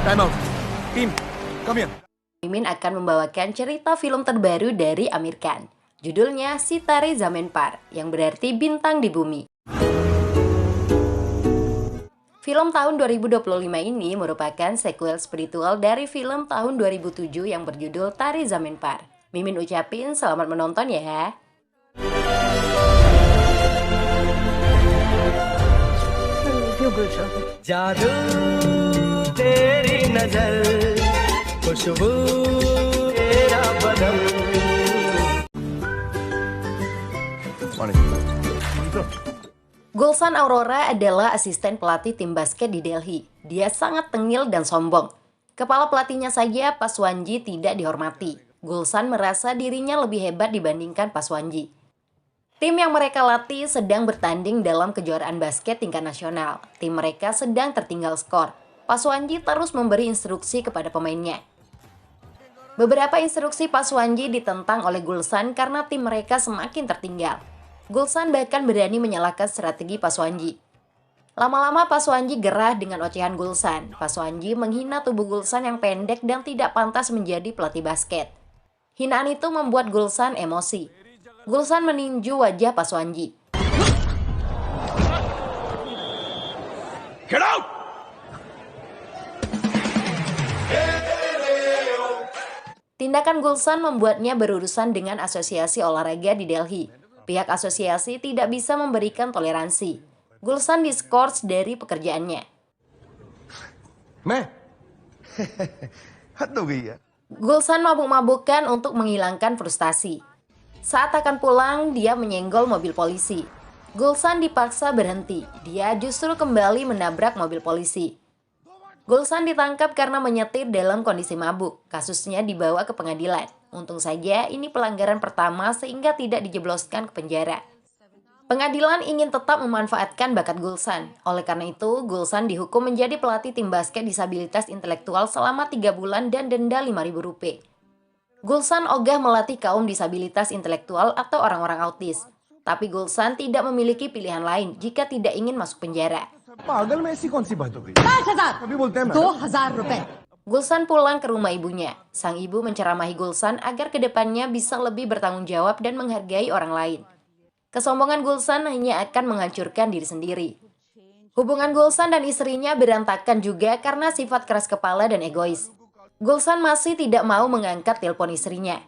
Time out. Team, come here. Mimin akan membawakan cerita film terbaru dari Amir Khan. Judulnya Sitare Zaman Par, yang berarti bintang di bumi. Film tahun 2025 ini merupakan sequel spiritual dari film tahun 2007 yang berjudul Tare Zaman Par. Mimin ucapin selamat menonton ya. जादू तेरी नजर खुशबू तेरा बदन Gulsan Aurora adalah asisten pelatih tim basket di Delhi. Dia sangat tengil dan sombong. Kepala pelatihnya saja Paswanji tidak dihormati. Gulsan merasa dirinya lebih hebat dibandingkan Paswanji. Tim yang mereka latih sedang bertanding dalam kejuaraan basket tingkat nasional. Tim mereka sedang tertinggal skor. Paswanji terus memberi instruksi kepada pemainnya. Beberapa instruksi Paswanji ditentang oleh Gulsan karena tim mereka semakin tertinggal. Gulsan bahkan berani menyalahkan strategi Paswanji. Lama-lama Paswanji gerah dengan ocehan Gulsan. Paswanji menghina tubuh Gulsan yang pendek dan tidak pantas menjadi pelatih basket. Hinaan itu membuat Gulsan emosi. Gulsan meninju wajah Paswanji. Get out! Tindakan Gulsan membuatnya berurusan dengan asosiasi olahraga di Delhi. Pihak asosiasi tidak bisa memberikan toleransi. Gulsan diskors dari pekerjaannya. मैं हद हो गई है. Gulsan mabuk-mabukan untuk menghilangkan frustasi. Saat akan pulang, dia menyenggol mobil polisi. Gulsan dipaksa berhenti. Dia justru kembali menabrak mobil polisi. Gulsan ditangkap karena menyetir dalam kondisi mabuk. Kasusnya dibawa ke pengadilan. Untung saja ini pelanggaran pertama sehingga tidak dijebloskan ke penjara. Pengadilan ingin tetap memanfaatkan bakat Gulsan. Oleh karena itu, Gulsan dihukum menjadi pelatih tim basket disabilitas intelektual selama 3 bulan dan denda Rp5.000. Gulsan ogah melatih kaum disabilitas intelektual atau orang-orang autis. Tapi Gulsan tidak memiliki pilihan lain jika tidak ingin masuk penjara. पागल में ऐसी कौन सी बात हो गई? 5,000 अभी बोलते हैं मैडम. 2,000 रुपए Gulsan pulang ke rumah ibunya. Sang ibu menceramahi Gulsan agar kedepannya bisa lebih bertanggung jawab dan menghargai orang lain. Kesombongan Gulsan hanya akan menghancurkan diri sendiri. Hubungan Gulsan dan istrinya berantakan juga karena sifat keras kepala dan egois. Gulsan masih tidak mau mengangkat telepon istrinya.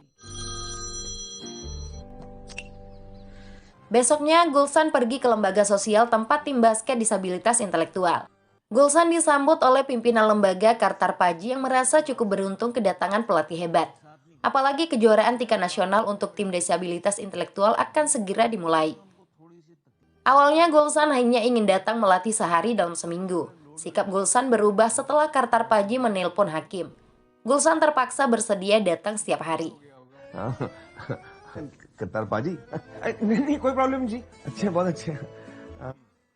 Besoknya, Gulsan pergi ke lembaga sosial tempat tim basket disabilitas intelektual. Gulsan disambut oleh pimpinan lembaga Kartar Paji yang merasa cukup beruntung kedatangan pelatih hebat. Apalagi kejuaraan tingkat nasional untuk tim disabilitas intelektual akan segera dimulai. Awalnya Gulsan hanya ingin datang melatih sehari dalam seminggu. Sikap Gulsan berubah setelah Kartar Paji menelpon hakim. Gulsan terpaksa bersedia datang setiap hari. कतार पाजी नहीं कोई प्रॉब्लम जी अच्छे बहुत अच्छे.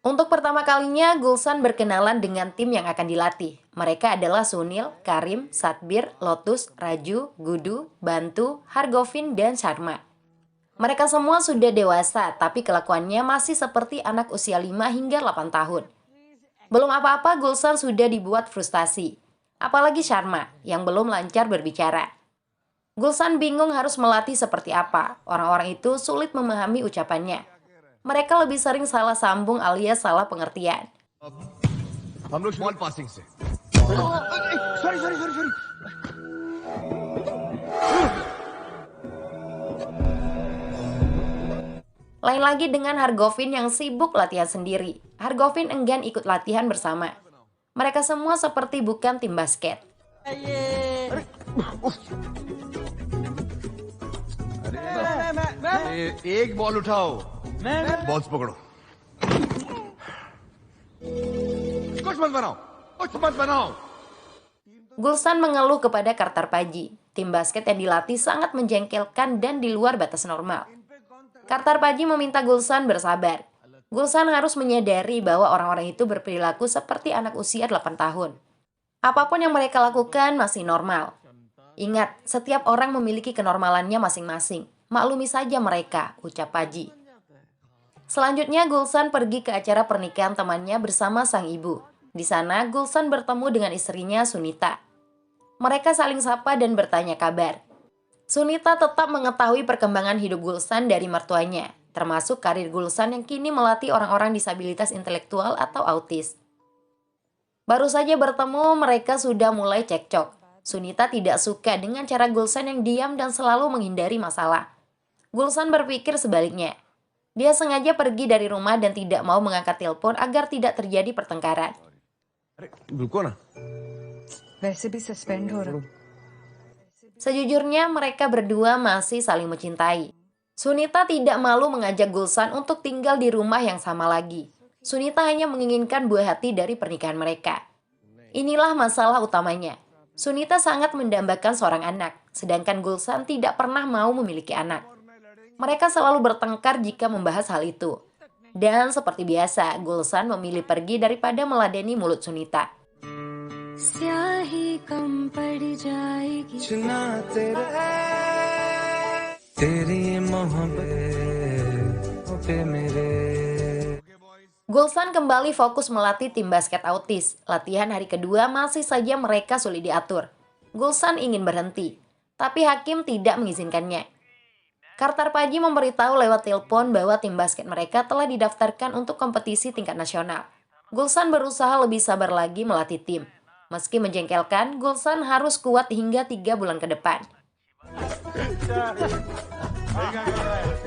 Untuk pertama kalinya, Gulsan berkenalan dengan tim yang akan dilatih. Mereka adalah Sunil, Karim, Satbir, Lotus, Raju, Gudu, Bantu, Hargovin, dan Sharma. Mereka semua sudah dewasa, tapi kelakuannya masih seperti anak usia 5 hingga 8 tahun. Belum apa-apa, Gulsan sudah dibuat frustasi. Apalagi Sharma, yang belum lancar berbicara. Gulsan bingung harus melatih seperti apa. Orang-orang itu sulit memahami ucapannya. Mereka lebih sering salah sambung alias salah pengertian. हम लोग ball passing से. Sorry sorry sorry sorry. Lain lagi dengan Hargovin yang sibuk latihan sendiri. Hargovin enggan ikut latihan bersama. Mereka semua seperti bukan tim basket. एक बॉल उठाओ. बॉल्स पकड़ो. कुछ मत बनाओ. कुछ मत बनाओ. Gulsan mengeluh kepada Kartar Paji. Tim basket yang dilatih sangat menjengkelkan dan di luar batas normal. Kartar Paji meminta Gulsan bersabar. Gulsan harus menyadari bahwa orang-orang itu berperilaku seperti anak usia 8 tahun. Apapun yang mereka lakukan masih normal. Ingat, setiap orang memiliki kenormalannya masing-masing. Maklumi saja mereka, ucap Paji. Selanjutnya Gulsan pergi ke acara pernikahan temannya bersama sang ibu. Di sana, Gulsan bertemu dengan istrinya Sunita. Mereka saling sapa dan bertanya kabar. Sunita tetap mengetahui perkembangan hidup Gulsan dari mertuanya, termasuk karir Gulsan yang kini melatih orang-orang disabilitas intelektual atau autis. Baru saja bertemu, mereka sudah mulai cekcok. Sunita tidak suka dengan cara Gulsan yang diam dan selalu menghindari masalah. Gulsan berpikir sebaliknya. Dia sengaja pergi dari rumah dan tidak mau mengangkat telepon agar tidak terjadi pertengkaran. अरे रुको ना. वैसे भी सस्पेंड हो रहा. Sejujurnya mereka berdua masih saling mencintai. Sunita tidak malu mengajak Gulsan untuk tinggal di rumah yang sama lagi. Sunita hanya menginginkan buah hati dari pernikahan mereka. Inilah masalah utamanya. Sunita sangat mendambakan seorang anak, sedangkan Gulsan tidak pernah mau memiliki anak. Mereka selalu bertengkar jika membahas hal itu. Dan seperti biasa, Gulsan memilih pergi daripada meladeni mulut Sunita. स्याही कम पड़ जाएगी चुना तेरी मोहब्बत पे मेरे. Gulsan kembali fokus melatih tim basket autis. Latihan hari kedua masih saja mereka sulit diatur. Gulsan ingin berhenti, tapi hakim tidak mengizinkannya. Kartar Paji memberitahu lewat telepon bahwa tim basket mereka telah didaftarkan untuk kompetisi tingkat nasional. Gulsan berusaha lebih sabar lagi melatih tim. Meski menjengkelkan, Gulsan harus kuat hingga 3 bulan ke depan.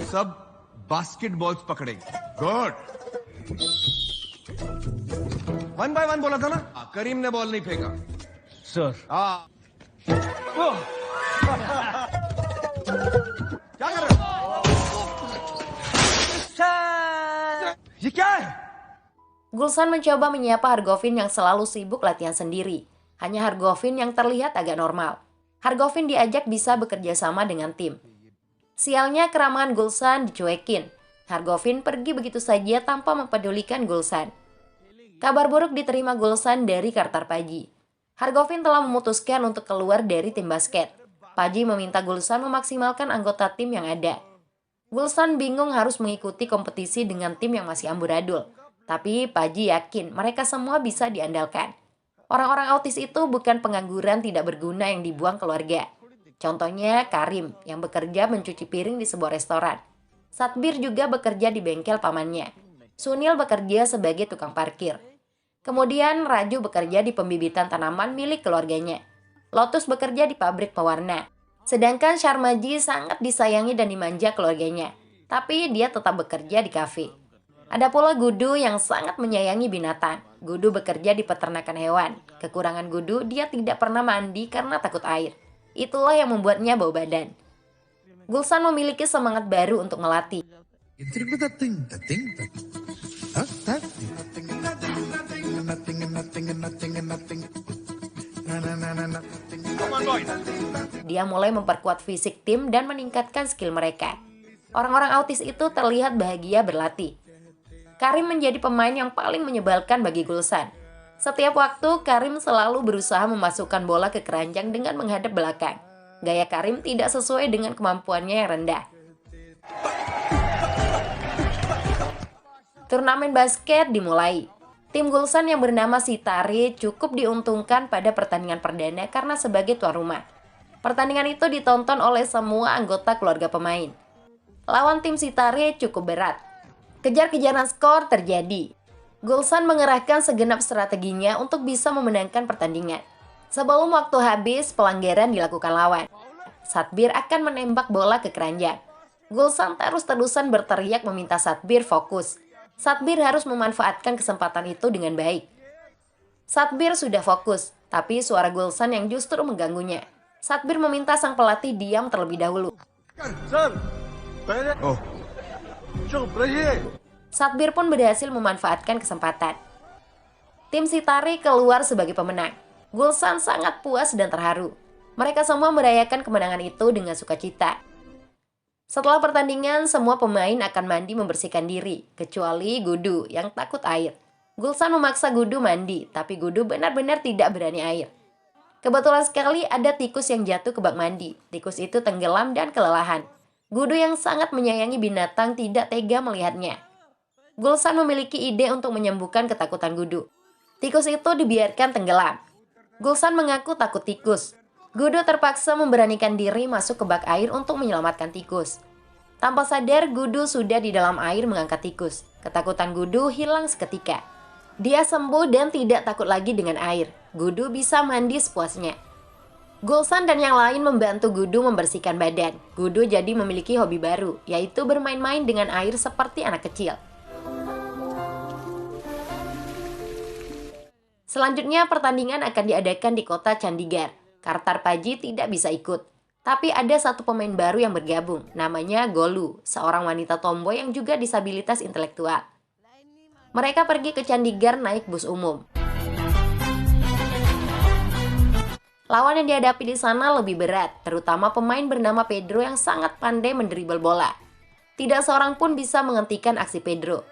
सब बास्केटबॉल्स पकड़ेंगे. गुड. 1 by 1 बोला था ना. करीम ने बॉल नहीं फेंका. सर क्या कर रहे हो? ये क्या है? Gulsan mencoba menyapa Hargovin yang selalu sibuk latihan sendiri. Hanya Hargovin yang terlihat agak normal. Hargovin diajak bisa bekerja sama dengan tim. Sialnya keramahan Gulsan dicuekin. Hargovin pergi begitu saja tanpa mempedulikan Gulsan. Kabar buruk diterima Gulsan dari Kartar Paji. Hargovin telah memutuskan untuk keluar dari tim basket. Paji meminta Gulsan memaksimalkan anggota tim yang ada. Gulsan bingung harus mengikuti kompetisi dengan tim yang masih amburadul. Tapi Paji yakin mereka semua bisa diandalkan. Orang-orang autis itu bukan pengangguran tidak berguna yang dibuang keluarga. Contohnya Karim yang bekerja mencuci piring di sebuah restoran. Satbir juga bekerja di bengkel pamannya. Sunil bekerja sebagai tukang parkir. Kemudian Raju bekerja di pembibitan tanaman milik keluarganya. Lotus bekerja di pabrik pewarna. Sedangkan Sharmaji sangat disayangi dan dimanja keluarganya. Tapi dia tetap bekerja di kafe. Ada pula Gudu yang sangat menyayangi binatang. Gudu bekerja di peternakan hewan. Kekurangan Gudu, dia tidak pernah mandi karena takut air. Itulah yang membuatnya bau badan. Gulsan memiliki semangat baru untuk melatih. Dia mulai memperkuat fisik tim dan meningkatkan skill mereka. Orang-orang autis itu terlihat bahagia berlatih. Karim menjadi pemain yang paling menyebalkan bagi Gulsan. Setiap waktu, Karim selalu berusaha memasukkan bola ke keranjang dengan menghadap belakang. Gaya Karim tidak sesuai dengan kemampuannya yang rendah. Turnamen basket dimulai. Tim Gulsan yang bernama Sitare cukup diuntungkan pada pertandingan perdana karena sebagai tuan rumah. Pertandingan itu ditonton oleh semua anggota keluarga pemain. Lawan tim Sitare cukup berat. Kejar-kejaran skor terjadi. Gulsan mengerahkan segenap strateginya untuk bisa memenangkan pertandingan. Sebelum waktu habis, pelanggaran dilakukan lawan. Satbir akan menembak bola ke keranjang. Gulsan terus-terusan berteriak meminta Satbir fokus. Satbir harus memanfaatkan kesempatan itu dengan baik. Satbir sudah fokus, tapi suara Gulsan yang justru mengganggunya. Satbir meminta sang pelatih diam terlebih dahulu. Oh. Satbir pun berhasil memanfaatkan kesempatan. Tim Sitare keluar sebagai pemenang. Gulsan sangat puas dan terharu. Mereka semua merayakan kemenangan itu dengan sukacita. Setelah pertandingan, semua pemain akan mandi membersihkan diri, kecuali Gudu yang takut air. Gulsan memaksa Gudu mandi, tapi Gudu benar-benar tidak berani air. Kebetulan sekali ada tikus yang jatuh ke bak mandi. Tikus itu tenggelam dan kelelahan. Gudu yang sangat menyayangi binatang tidak tega melihatnya. Gulsan memiliki ide untuk menyembuhkan ketakutan Gudu. Tikus itu dibiarkan tenggelam. Gulsan mengaku takut tikus. Gudu terpaksa memberanikan diri masuk ke bak air untuk menyelamatkan tikus. Tanpa sadar, Gudu sudah di dalam air mengangkat tikus. Ketakutan Gudu hilang seketika. Dia sembuh dan tidak takut lagi dengan air. Gudu bisa mandi sepuasnya. Gulsan dan yang lain membantu Gudu membersihkan badan. Gudu jadi memiliki hobi baru, yaitu bermain-main dengan air seperti anak kecil. Selanjutnya, pertandingan akan diadakan di kota Chandigarh. Kartar Paji tidak bisa ikut. Tapi ada satu pemain baru yang bergabung, namanya Golu, seorang wanita tomboy yang juga disabilitas intelektual. Mereka pergi ke Chandigarh naik bus umum. Lawan yang dihadapi di sana lebih berat, terutama pemain bernama Pedro yang sangat pandai mendribel bola. Tidak seorang pun bisa menghentikan aksi Pedro.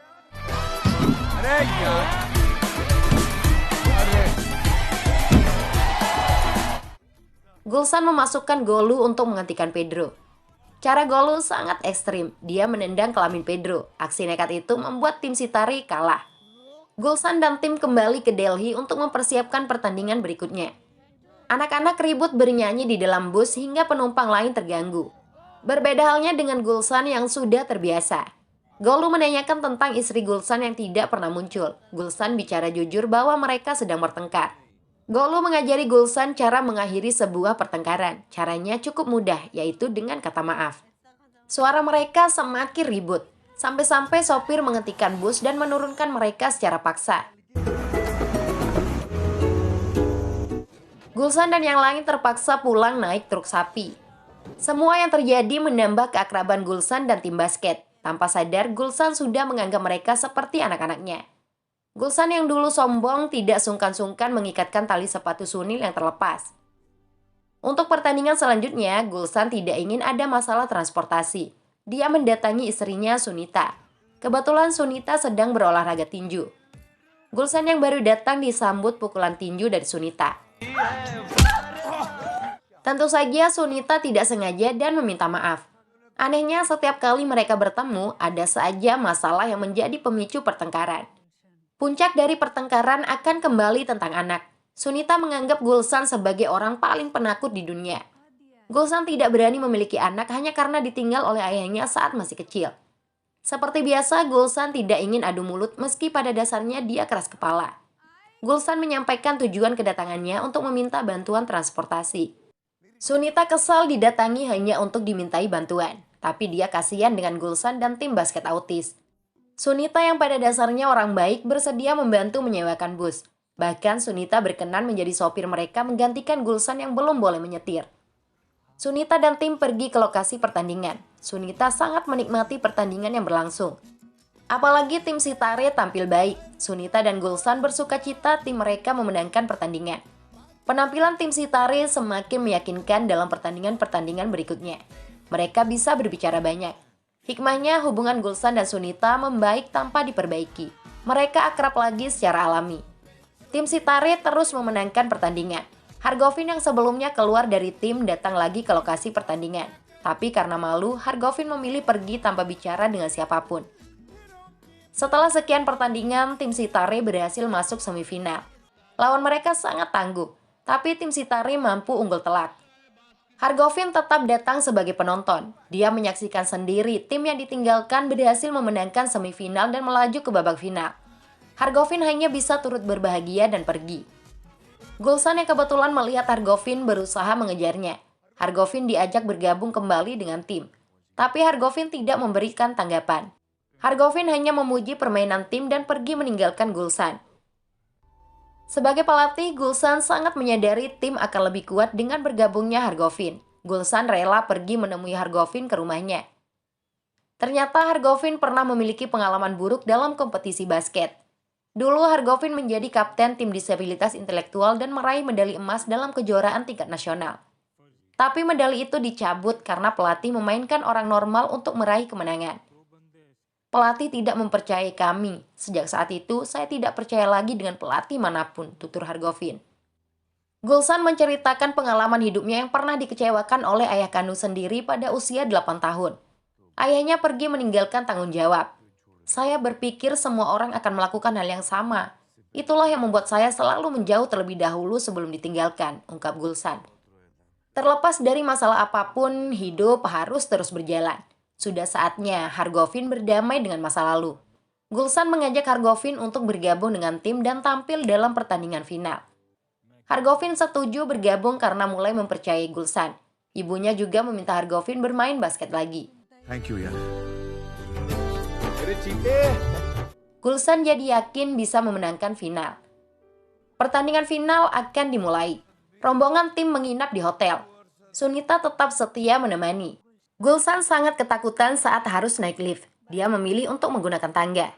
Gulsan memasukkan Golu untuk menghentikan Pedro. Cara Golu sangat ekstrim, dia menendang kelamin Pedro. Aksi nekat itu membuat tim Sitari kalah. Gulsan dan tim kembali ke Delhi untuk mempersiapkan pertandingan berikutnya. Anak-anak ribut bernyanyi di dalam bus hingga penumpang lain terganggu. Berbeda halnya dengan Gulsan yang sudah terbiasa. Golu menanyakan tentang istri Gulsan yang tidak pernah muncul. Gulsan bicara jujur bahwa mereka sedang bertengkar. Golu mengajari Gulsan cara mengakhiri sebuah pertengkaran. Caranya cukup mudah, yaitu dengan kata maaf. Suara mereka semakin ribut, sampai-sampai sopir menghentikan bus dan menurunkan mereka secara paksa. Gulsan dan yang lain terpaksa pulang naik truk sapi. Semua yang terjadi menambah keakraban Gulsan dan tim basket. Tanpa sadar, Gulsan sudah menganggap mereka seperti anak-anaknya. Gulsan yang dulu sombong tidak sungkan-sungkan mengikatkan tali sepatu Sunil yang terlepas. Untuk pertandingan selanjutnya, Gulsan tidak ingin ada masalah transportasi. Dia mendatangi istrinya Sunita. Kebetulan Sunita sedang berolahraga tinju. Gulsan yang baru datang disambut pukulan tinju dari Sunita. Tentu saja Sunita tidak sengaja dan meminta maaf. Anehnya setiap kali mereka bertemu, ada saja masalah yang menjadi pemicu pertengkaran. Puncak dari pertengkaran akan kembali tentang anak. Sunita menganggap Gulsan sebagai orang paling penakut di dunia. Gulsan tidak berani memiliki anak hanya karena ditinggal oleh ayahnya saat masih kecil. Seperti biasa, Gulsan tidak ingin adu mulut meski pada dasarnya dia keras kepala. Gulsan menyampaikan tujuan kedatangannya untuk meminta bantuan transportasi. Sunita kesal didatangi hanya untuk dimintai bantuan, tapi dia kasihan dengan Gulsan dan tim basket autis. Sunita yang pada dasarnya orang baik bersedia membantu menyewakan bus. Bahkan Sunita berkenan menjadi sopir mereka menggantikan Gulsan yang belum boleh menyetir. Sunita dan tim pergi ke lokasi pertandingan. Sunita sangat menikmati pertandingan yang berlangsung. Apalagi tim Sitare tampil baik. Sunita dan Gulsan bersukacita tim mereka memenangkan pertandingan. Penampilan tim Sitare semakin meyakinkan dalam pertandingan-pertandingan berikutnya. Mereka bisa berbicara banyak. Hikmahnya, hubungan Gulsan dan Sunita membaik tanpa diperbaiki. Mereka akrab lagi secara alami. Tim Sitare terus memenangkan pertandingan. Hargovin yang sebelumnya keluar dari tim datang lagi ke lokasi pertandingan. Tapi karena malu, Hargovin memilih pergi tanpa bicara dengan siapapun. Setelah sekian pertandingan, tim Sitare berhasil masuk semifinal. Lawan mereka sangat tangguh, tapi tim Sitare mampu unggul telak. Hargovin tetap datang sebagai penonton. Dia menyaksikan sendiri tim yang ditinggalkan berhasil memenangkan semifinal dan melaju ke babak final. Hargovin hanya bisa turut berbahagia dan pergi. Gulsan yang kebetulan melihat Hargovin berusaha mengejarnya. Hargovin diajak bergabung kembali dengan tim. Tapi Hargovin tidak memberikan tanggapan. Hargovin hanya memuji permainan tim dan pergi meninggalkan Gulsan. Sebagai pelatih, Gulsan sangat menyadari tim akan lebih kuat dengan bergabungnya Hargovin. Gulsan rela pergi menemui Hargovin ke rumahnya. Ternyata Hargovin pernah memiliki pengalaman buruk dalam kompetisi basket. Dulu Hargovin menjadi kapten tim disabilitas intelektual dan meraih medali emas dalam kejuaraan tingkat nasional. Tapi medali itu dicabut karena pelatih memainkan orang normal untuk meraih kemenangan. Pelatih tidak mempercayai kami. Sejak saat itu, saya tidak percaya lagi dengan pelatih manapun, tutur Hargovin. Gulsan menceritakan pengalaman hidupnya yang pernah dikecewakan oleh ayah kandung sendiri pada usia 8 tahun. Ayahnya pergi meninggalkan tanggung jawab. Saya berpikir semua orang akan melakukan hal yang sama. Itulah yang membuat saya selalu menjauh terlebih dahulu sebelum ditinggalkan, ungkap Gulsan. Terlepas dari masalah apapun, hidup harus terus berjalan. Sudah saatnya Hargovin berdamai dengan masa lalu. Gulsan mengajak Hargovin untuk bergabung dengan tim dan tampil dalam pertandingan final. Hargovin setuju bergabung karena mulai mempercayai Gulsan. Ibunya juga meminta Hargovin bermain basket lagi. Thank you ya. Gulsan jadi yakin bisa memenangkan final. Pertandingan final akan dimulai. Rombongan tim menginap di hotel. Sunita tetap setia menemani. Gulsan sangat ketakutan saat harus naik lift. Dia memilih untuk menggunakan tangga.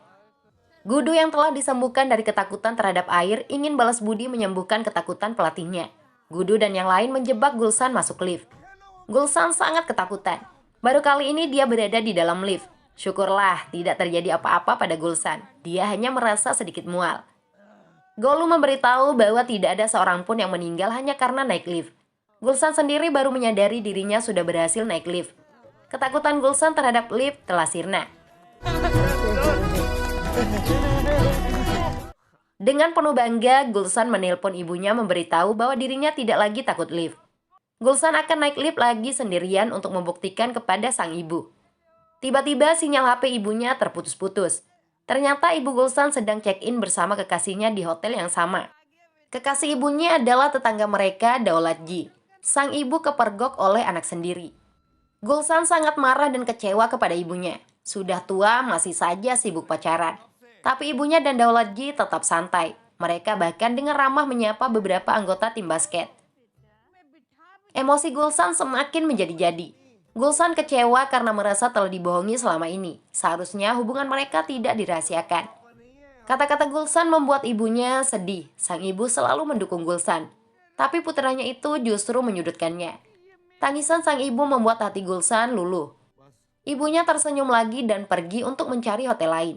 Gudu yang telah disembuhkan dari ketakutan terhadap air ingin balas budi menyembuhkan ketakutan pelatihnya. Gudu dan yang lain menjebak Gulsan masuk lift. Gulsan sangat ketakutan. Baru kali ini dia berada di dalam lift. Syukurlah tidak terjadi apa-apa pada Gulsan. Dia hanya merasa sedikit mual. Golu memberitahu bahwa tidak ada seorang pun yang meninggal hanya karena naik lift. Gulsan sendiri baru menyadari dirinya sudah berhasil naik lift. Ketakutan Gulsan terhadap lift telah sirna. Dengan penuh bangga, Gulsan menelpon ibunya memberitahu bahwa dirinya tidak lagi takut lift. Gulsan akan naik lift lagi sendirian untuk membuktikan kepada sang ibu. Tiba-tiba sinyal HP ibunya terputus-putus. Ternyata ibu Gulsan sedang check-in bersama kekasihnya di hotel yang sama. Kekasih ibunya adalah tetangga mereka, Daulatji. Sang ibu kepergok oleh anak sendiri. Gulsan sangat marah dan kecewa kepada ibunya. Sudah tua, masih saja sibuk pacaran. Tapi ibunya dan Daulatji tetap santai. Mereka bahkan dengan ramah menyapa beberapa anggota tim basket. Emosi Gulsan semakin menjadi-jadi. Gulsan kecewa karena merasa telah dibohongi selama ini. Seharusnya hubungan mereka tidak dirahasiakan. Kata-kata Gulsan membuat ibunya sedih. Sang ibu selalu mendukung Gulsan. Tapi putranya itu justru menyudutkannya. Tangisan sang ibu membuat hati Gulsan luluh. Ibunya tersenyum lagi dan pergi untuk mencari hotel lain.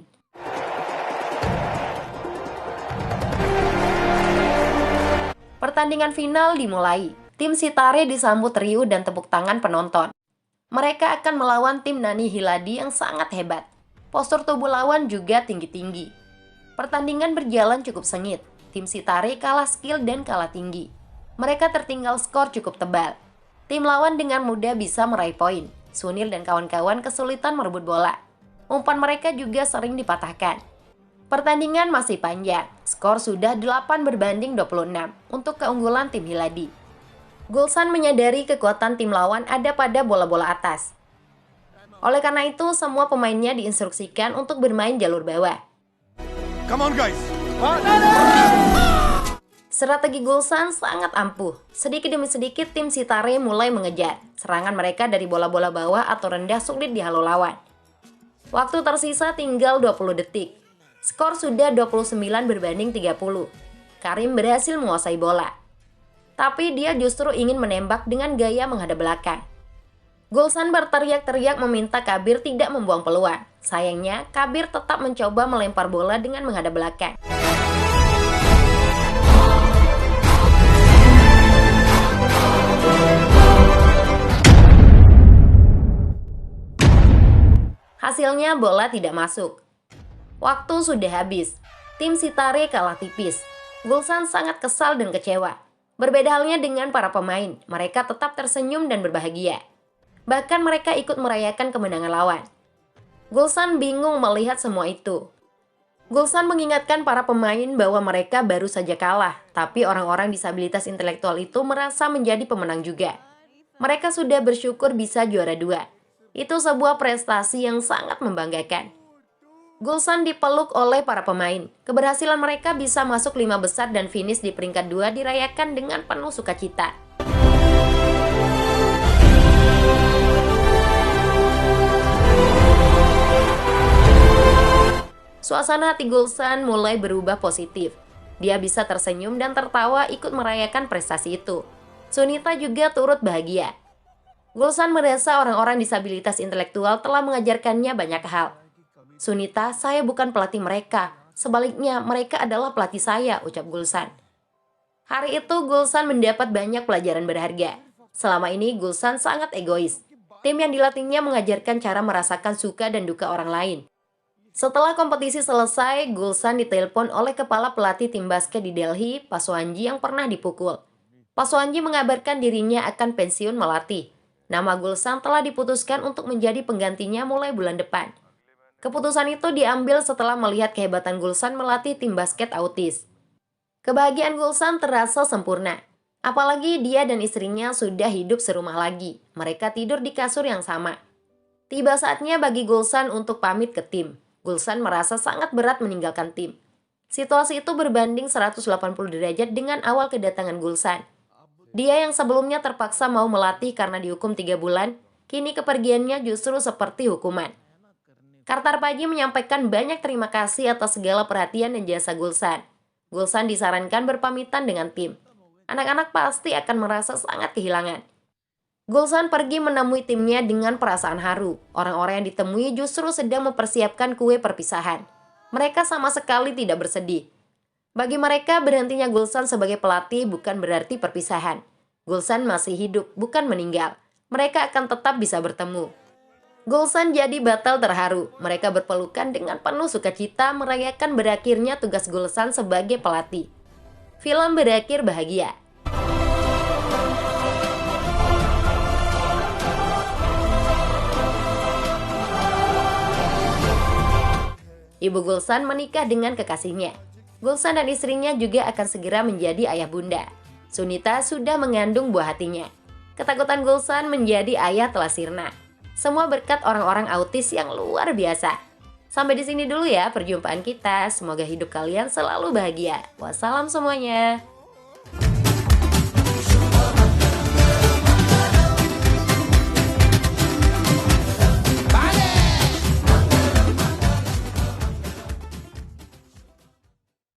Pertandingan final dimulai. Tim Sitare disambut riuh dan tepuk tangan penonton. Mereka akan melawan tim Nani Hiladi yang sangat hebat. Postur tubuh lawan juga tinggi-tinggi. Pertandingan berjalan cukup sengit. Tim Sitare kalah skill dan kalah tinggi. Mereka tertinggal skor cukup tebal. Tim lawan dengan mudah bisa meraih poin. Sunil dan kawan-kawan kesulitan merebut bola. Umpan mereka juga sering dipatahkan. Pertandingan masih panjang. Skor sudah 8-26 untuk keunggulan tim Hiladi. Gulsan menyadari kekuatan tim lawan ada pada bola-bola atas. Oleh karena itu, semua pemainnya diinstruksikan untuk bermain jalur bawah. Come on guys. Strategi Gulsan sangat ampuh. Sedikit demi sedikit tim Sitare mulai mengejar. Serangan mereka dari bola-bola bawah atau rendah sulit dihalau lawan. Waktu tersisa tinggal 20 detik. Skor sudah 29-30. Karim berhasil menguasai bola. Tapi dia justru ingin menembak dengan gaya menghadap belakang. Gulsan berteriak-teriak meminta Kabir tidak membuang peluang. Sayangnya, Kabir tetap mencoba melempar bola dengan menghadap belakang. Hasilnya bola tidak masuk. Waktu sudah habis. Tim Sitare kalah tipis. Gulsan sangat kesal dan kecewa. Berbeda halnya dengan para pemain, mereka tetap tersenyum dan berbahagia. Bahkan mereka ikut merayakan kemenangan lawan. Gulsan bingung melihat semua itu. Gulsan mengingatkan para pemain bahwa mereka baru saja kalah, tapi orang-orang disabilitas intelektual itu merasa menjadi pemenang juga. Mereka sudah bersyukur bisa juara 2. Itu sebuah prestasi yang sangat membanggakan. Gulsan dipeluk oleh para pemain. Keberhasilan mereka bisa masuk 5 besar dan finish di peringkat 2 dirayakan dengan penuh sukacita. Suasana hati Gulsan mulai berubah positif. Dia bisa tersenyum dan tertawa ikut merayakan prestasi itu. Sunita juga turut bahagia. Gulsan merasa orang-orang disabilitas intelektual telah mengajarkannya banyak hal. Sunita, saya bukan pelatih mereka. Sebaliknya, mereka adalah pelatih saya, ucap Gulsan. Hari itu, Gulsan mendapat banyak pelajaran berharga. Selama ini, Gulsan sangat egois. Tim yang dilatihnya mengajarkan cara merasakan suka dan duka orang lain. Setelah kompetisi selesai, Gulsan ditelepon oleh kepala pelatih tim basket di Delhi, Pak Swanji yang pernah dipukul. Pak Swanji mengabarkan dirinya akan pensiun melatih. Nama Gulsan telah diputuskan untuk menjadi penggantinya mulai bulan depan. Keputusan itu diambil setelah melihat kehebatan Gulsan melatih tim basket autis. Kebahagiaan Gulsan terasa sempurna. Apalagi dia dan istrinya sudah hidup serumah lagi. Mereka tidur di kasur yang sama. Tiba saatnya bagi Gulsan untuk pamit ke tim. Gulsan merasa sangat berat meninggalkan tim. Situasi itu berbanding 180 derajat dengan awal kedatangan Gulsan. Dia yang sebelumnya terpaksa mau melatih karena dihukum 3 bulan, kini kepergiannya justru seperti hukuman. Kartar Paji menyampaikan banyak terima kasih atas segala perhatian dan jasa Gulsan. Gulsan disarankan berpamitan dengan tim. Anak-anak pasti akan merasa sangat kehilangan. Gulsan pergi menemui timnya dengan perasaan haru. Orang-orang yang ditemui justru sedang mempersiapkan kue perpisahan. Mereka sama sekali tidak bersedih. Bagi mereka, berhentinya Gulsan sebagai pelatih bukan berarti perpisahan. Gulsan masih hidup, bukan meninggal. Mereka akan tetap bisa bertemu. Gulsan jadi batal terharu. Mereka berpelukan dengan penuh sukacita merayakan berakhirnya tugas Gulsan sebagai pelatih. Film berakhir bahagia. Ibu Gulsan menikah dengan kekasihnya. Gulsan dan istrinya juga akan segera menjadi ayah bunda. Sunita sudah mengandung buah hatinya. Ketakutan Gulsan menjadi ayah telah sirna. Semua berkat orang-orang autis yang luar biasa. Sampai di sini dulu ya perjumpaan kita. Semoga hidup kalian selalu bahagia. Wassalam semuanya.